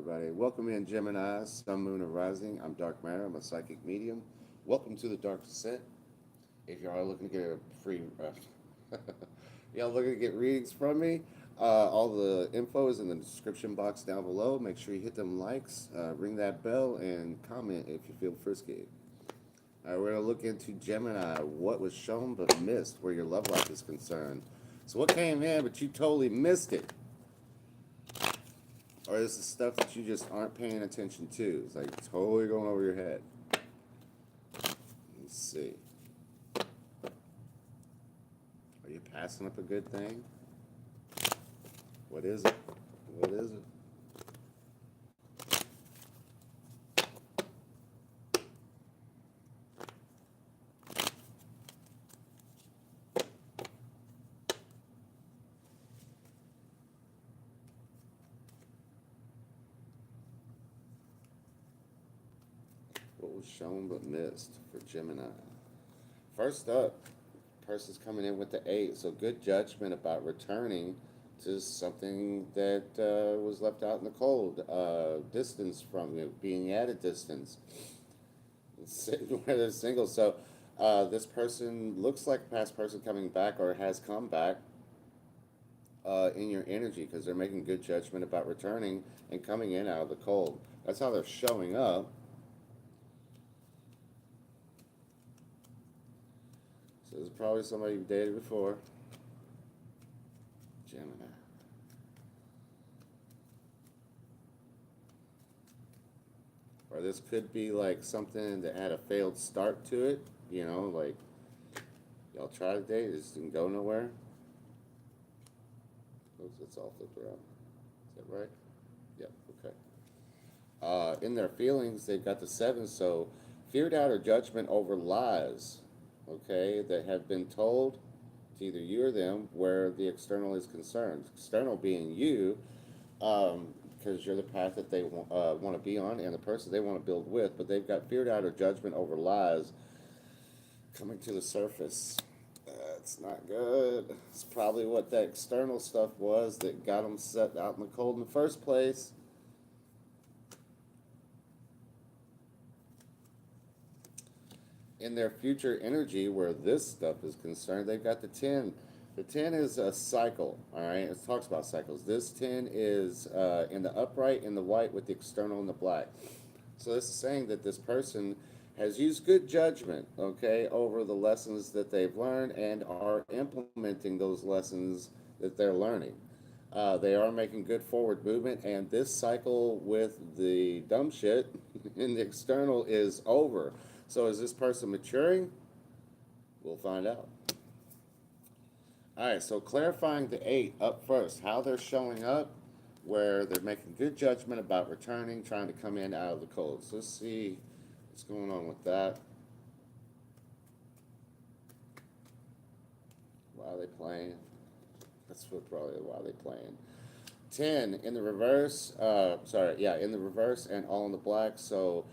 everybody. Welcome in, Gemini, Sun, Moon, and Rising. I'm Dark Matter. I'm a psychic medium. Welcome to the Dark Descent. If y'all are looking to get a free, y'all looking to get readings from me, all the info is in the description box down below. Make sure you hit them likes, ring that bell, and comment if you feel frisky. All right, we're going to look into Gemini, what was shown but missed where your love life is concerned. So what came in, but you totally missed it? Or this is stuff that you just aren't paying attention to. It's like totally going over your head. Let's see. Are you passing up a good thing? What is it? What is it? What was shown but missed for Gemini? First up, person's coming in with the 8. So good judgment about returning to something that was left out in the cold. Distance from you, being at a distance. Where they're single. So this person looks like a past person coming back or has come back in your energy because they're making good judgment about returning and coming in out of the cold. That's how they're showing up. So this is probably somebody you've dated before. Gemini. Or this could be like something that had a failed start to it. You know, like y'all tried to date, it just didn't go nowhere. Oops, it's all flipped around. Is that right? Yep, okay. In their feelings, they've got the 7, so fear, doubt, or judgment over lies, okay, that have been told to either you or them where the external is concerned. External being you, because you're the path that they want to be on and the person they want to build with, but they've got fear, doubt, or judgment over lies coming to the surface. It's not good. It's probably what that external stuff was that got them set out in the cold in the first place. In their future energy, where this stuff is concerned, they've got the 10. The 10 is a cycle, all right? It talks about cycles. This 10 is in the upright, in the white, with the external in the black. So this is saying that this person has used good judgment, okay, over the lessons that they've learned and are implementing those lessons that they're learning. They are making good forward movement, and this cycle with the dumb shit in the external is over. So is this person maturing? We'll find out. All right, so clarifying the 8 up first, how they're showing up, where they're making good judgment about returning, trying to come in out of the cold. So let's see what's going on with that. Why are they playing? That's what probably why they playing. 10 in the reverse. In the reverse and all in the black. So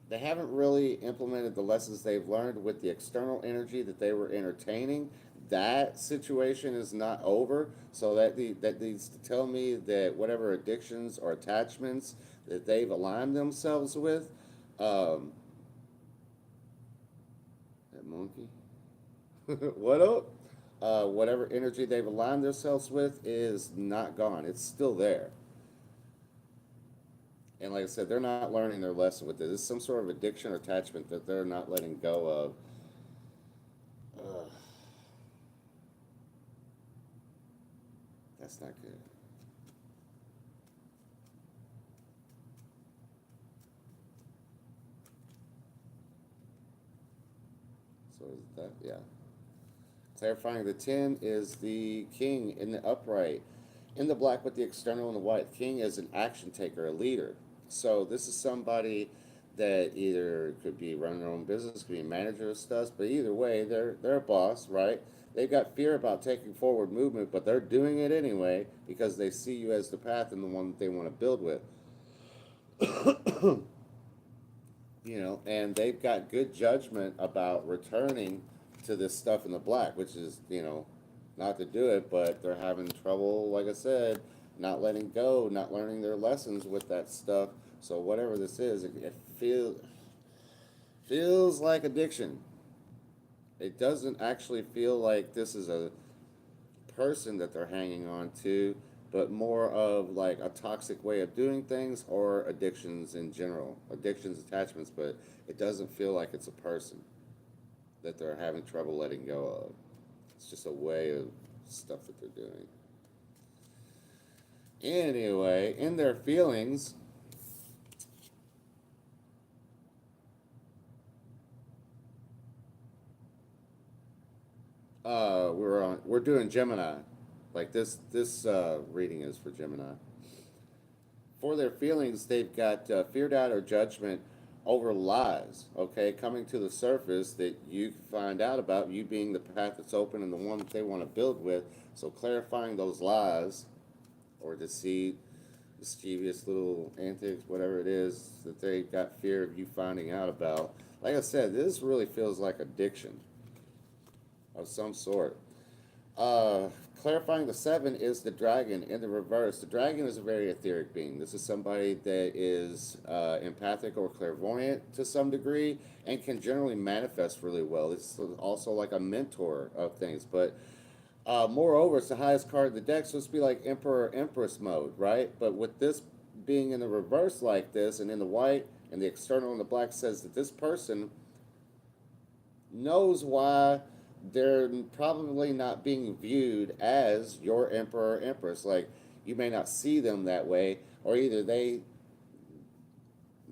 they haven't really implemented the lessons they've learned with the external energy that they were entertaining. That situation is not over, so that needs to tell me that whatever addictions or attachments that they've aligned themselves with, that monkey, what up? Whatever energy they've aligned themselves with is not gone. It's still there. And like I said, they're not learning their lesson with this. It's some sort of addiction or attachment that they're not letting go of. That's not good. So is that, yeah. Clarifying the 10 is the king in the upright. In the black with the external and the white. King is an action taker, a leader. So this is somebody that either could be running their own business, could be a manager of stuff, but either way, they're a boss, right? They've got fear about taking forward movement, but they're doing it anyway because they see you as the path and the one that they want to build with. You know, and they've got good judgment about returning to this stuff in the black, which is, you know, not to do it, but they're having trouble, like I said, not letting go, not learning their lessons with that stuff. So whatever this is, it feels like addiction. It doesn't actually feel like this is a person that they're hanging on to, but more of like a toxic way of doing things or addictions in general, addictions, attachments, but it doesn't feel like it's a person that they're having trouble letting go of. It's just a way of stuff that they're doing. Anyway, in their feelings, we're doing Gemini. Like this reading is for Gemini. For their feelings, they've got fear, doubt, or judgment over lies, okay, coming to the surface that you find out about, you being the path that's open and the one that they want to build with. So clarifying those lies or deceit, mischievous little antics, whatever it is that they've got fear of you finding out about. Like I said, this really feels like addiction of some sort. Uh, Clarifying the seven is the dragon in the reverse. The dragon is a very etheric being. This is somebody that is empathic or clairvoyant to some degree and can generally manifest really well. It's also like a mentor of things. But moreover, it's the highest card of the deck, so it's be like Emperor Empress mode, right? But with this being in the reverse like this and in the white and the external in the black says that this person knows why they're probably not being viewed as your emperor or empress. Like you may not see them that way, or either they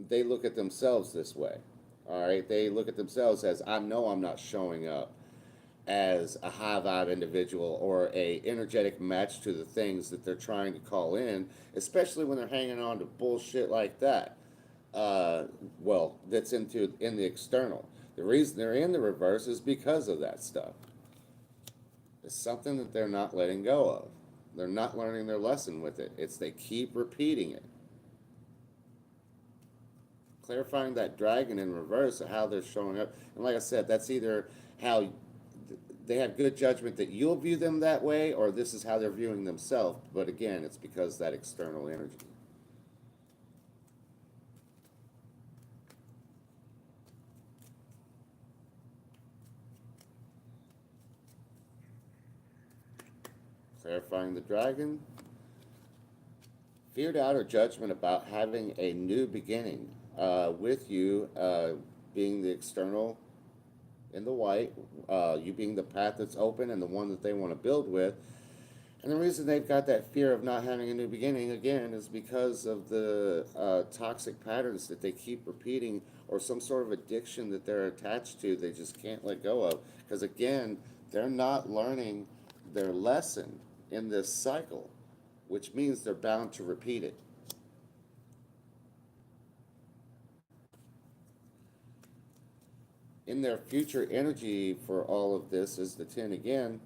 look at themselves this way. All right, they look at themselves as I know I'm not showing up as a high vibe individual or a energetic match to the things that they're trying to call in, especially when they're hanging on to bullshit like that. Uh, well, that's in the external. The reason they're in the reverse is because of that stuff. It's something that they're not letting go of. They're not learning their lesson with it. It's they keep repeating it. Clarifying that dragon in reverse of how they're showing up. And like I said, that's either how they have good judgment that you'll view them that way, or this is how they're viewing themselves. But again, it's because that external energy. Clarifying the dragon. Fear, doubt, or judgment about having a new beginning with you being the external in the white, you being the path that's open and the one that they want to build with. And the reason they've got that fear of not having a new beginning again is because of the toxic patterns that they keep repeating or some sort of addiction that they're attached to they just can't let go of. Because again, they're not learning their lesson in this cycle, which means they're bound to repeat it. In their future energy for all of this is the 10 again.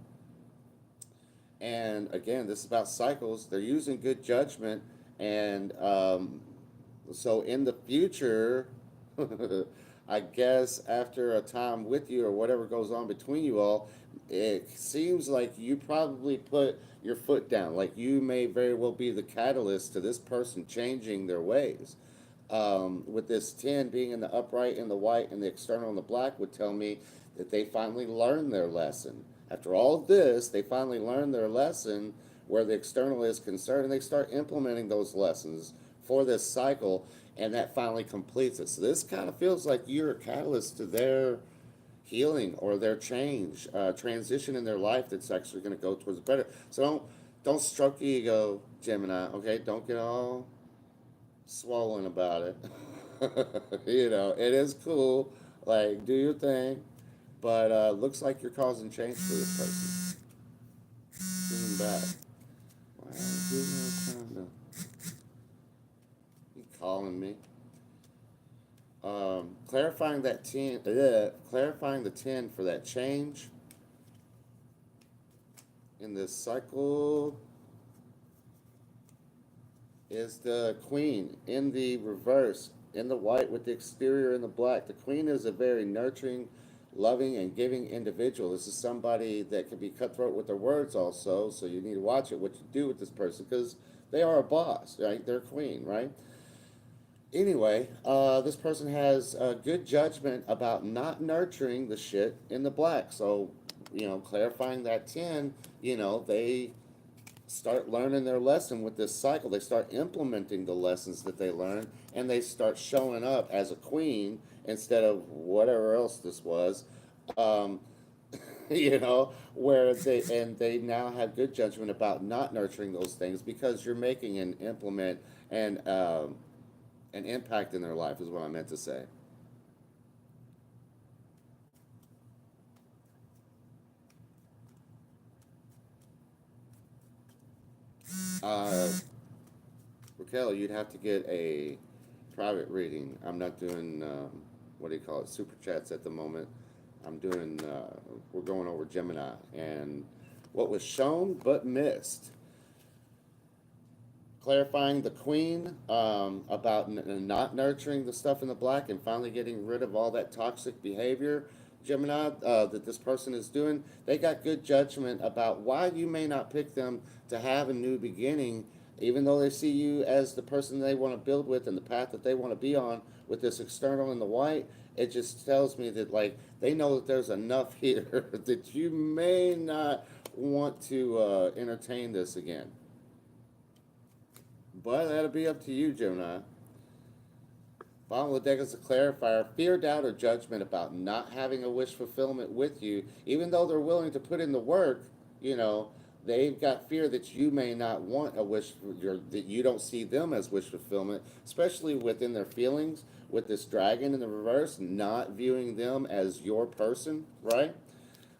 And again, this is about cycles. They're using good judgment. And so in the future, I guess after a time with you or whatever goes on between you all, it seems like you probably put your foot down. Like you may very well be the catalyst to this person changing their ways. With this 10 being in the upright in the white and the external in the black would tell me that they finally learned their lesson. After all of this, they finally learned their lesson where the external is concerned and they start implementing those lessons for this cycle and that finally completes it. So this kind of feels like you're a catalyst to their healing or their change, transition in their life that's actually going to go towards better. So don't stroke the ego, Gemini, okay? Don't get all swollen about it. You know, it is cool. Like, do your thing. But looks like you're causing change for this person. Zoom back. Wow, who's trying to be calling me? Clarifying that 10, clarifying the 10 for that change in this cycle is the queen in the reverse, in the white with the exterior in the black. The queen is a very nurturing, loving, and giving individual. This is somebody that can be cutthroat with their words also, so you need to watch it, what you do with this person, because They are a boss, right? They're a queen, right? Anyway, this person has good judgment about not nurturing the shit in the black. So, clarifying that 10, they start learning their lesson with this cycle. They start implementing the lessons that they learn, and they start showing up as a queen instead of whatever else this was. Um, where they now have good judgment about not nurturing those things because you're making an implement and an impact in their life is what I meant to say. Uh, Raquel, you'd have to get a private reading. I'm not doing what do you call it, super chats at the moment. I'm doing. We're going over Gemini and what was shown but missed. Clarifying the queen about not nurturing the stuff in the black and finally getting rid of all that toxic behavior, Gemini, that this person is doing. They got good judgment about why you may not pick them to have a new beginning, even though they see you as the person they want to build with and the path that they want to be on with this external in the white. It just tells me that, like, they know that there's enough here that you may not want to entertain this again. But that'll be up to you, Gemini. Bottom of the deck is a clarifier. Fear, doubt, or judgment about not having a wish fulfillment with you, even though they're willing to put in the work, you know, they've got fear that you may not want a wish, that you don't see them as wish fulfillment, especially within their feelings, with this dragon in the reverse, not viewing them as your person, right?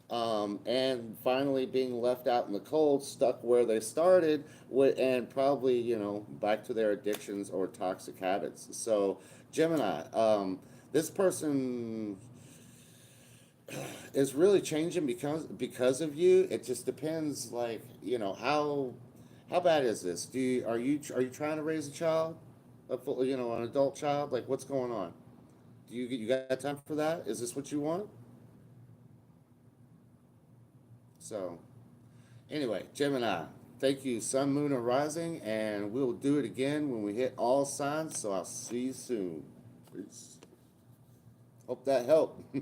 And finally being left out in the cold, stuck where they started, and probably, back to their addictions or toxic habits. So, Gemini, this person is really changing because of you. It just depends, like, how bad is this? Are you trying to raise a child, an adult child? Like, what's going on? Do you got time for that? Is this what you want? So, anyway, Gemini, thank you, Sun, Moon, and Rising, and we'll do it again when we hit all signs. So I'll see you soon. Peace. Hope that helped.